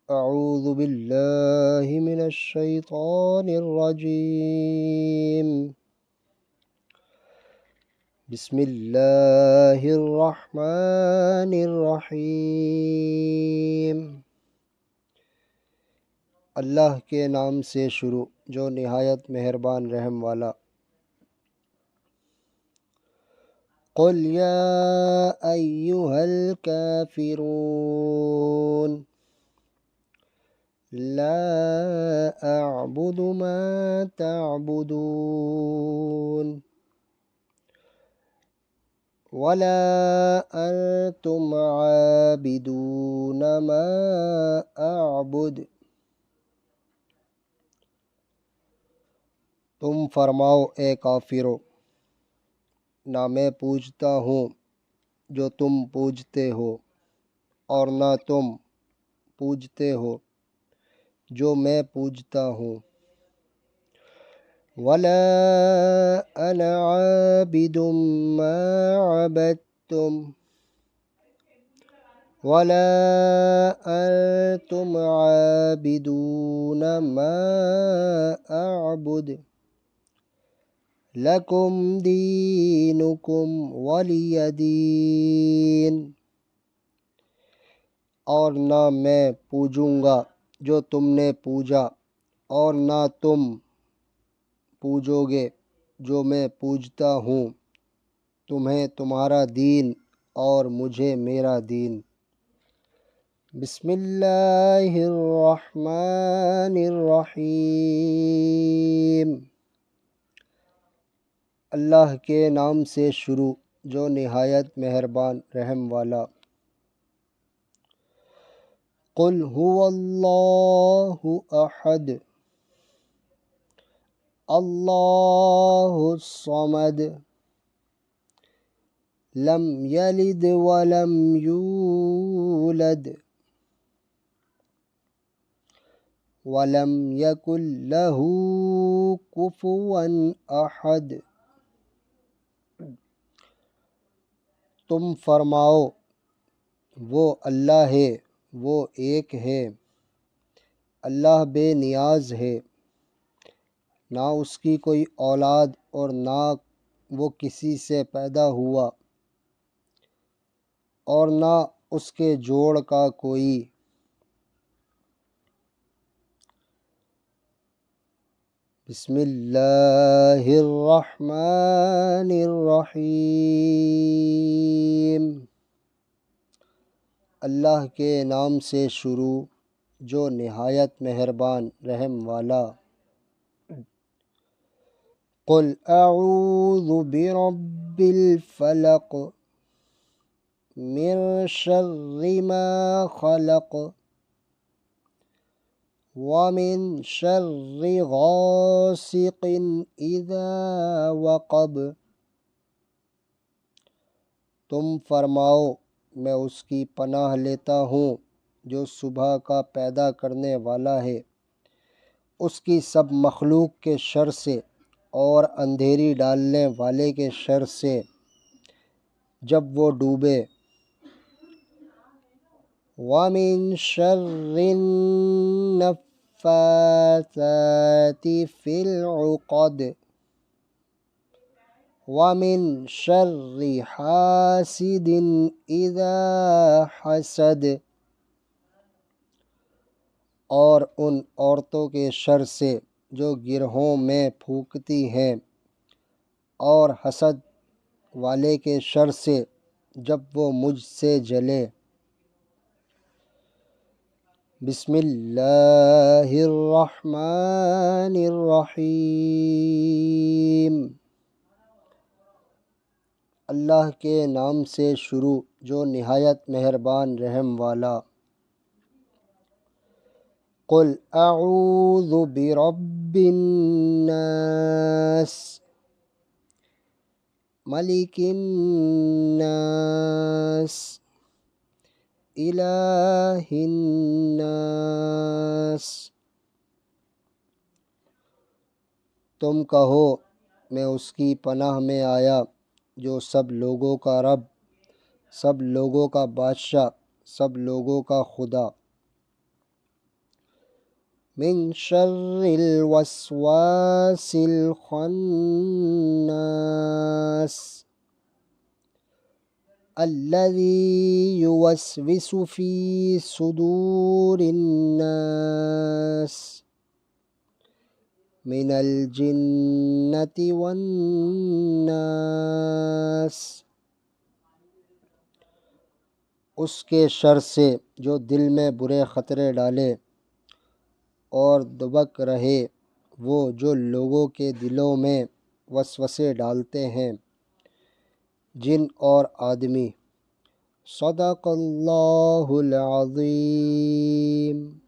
أعوذ بالله من الشيطان الرجيم. بسم الله الرحمن الرحیم۔ اللہ کے نام سے شروع جو نہایت مہربان رحم والا۔ قل یا ایہا الکافرون لا اعبد ما تعبدون ولا انتم عابدون ما اعبد۔ تم فرماؤ اے کافرو، نہ میں پوجتا ہوں جو تم پوجتے ہو، اور نہ تم پوجتے ہو جو میں پوجتا ہوں۔ ولا انا عابد ما عبدتم ولا انتم عابدون ما اعبد لکم دینکم ولی دین۔ اور نہ میں پوجوں گا جو تم نے پوجا، اور نہ تم پوجو گے جو میں پوجتا ہوں۔ تمہیں تمہارا دین اور مجھے میرا دین۔ بسم اللہ الرحمن الرحیم۔ اللہ کے نام سے شروع جو نہایت مہربان رحم والا۔ قل هو اللہ احد اللہ الصمد لم یلد ولم یولد ولم یکن لہ کفوا احد۔ تم فرماؤ وہ اللہ ہے، وہ ایک ہے، اللہ بے نیاز ہے، نہ اس کی کوئی اولاد اور نہ وہ کسی سے پیدا ہوا، اور نہ اس کے جوڑ کا کوئی۔ بسم اللہ الرحمن الرحیم۔ اللہ کے نام سے شروع جو نہایت مہربان رحم والا۔ قل اعوذ برب الفلق من شر ما خلق ومن شر غاسق اذا وقب۔ تم فرماؤ میں اس کی پناہ لیتا ہوں جو صبح کا پیدا کرنے والا ہے، اس کی سب مخلوق کے شر سے، اور اندھیری ڈالنے والے کے شر سے جب وہ ڈوبے۔ وَمِن شَرِّ النَّفَّاثَاتِ فِي الْعُقَدِ وَمِن شَرِّ حَاسِدٍ إِذَا حَسَدَ۔ اور ان عورتوں کے شر سے جو گرہوں میں پھونکتی ہیں، اور حسد والے کے شر سے جب وہ مجھ سے جلے۔ بسم اللہ الرحمن الرحیم۔ اللہ کے نام سے شروع جو نہایت مہربان رحم والا۔ قل اعوذ برب الناس ملک الناس الہ الناس۔ تم کہو میں اس کی پناہ میں آیا جو سب لوگوں کا رب، سب لوگوں کا بادشاہ، سب لوگوں کا خدا۔ من شر الوسواس الخناس الذي يوسوس في صدور الناس من الجنة والناس، اس کے شر سے جو دل میں برے خطرے ڈالے اور دبک رہے، وہ جو لوگوں کے دلوں میں وسوسے ڈالتے ہیں، جن اور آدمی۔ صدق اللہ العظیم۔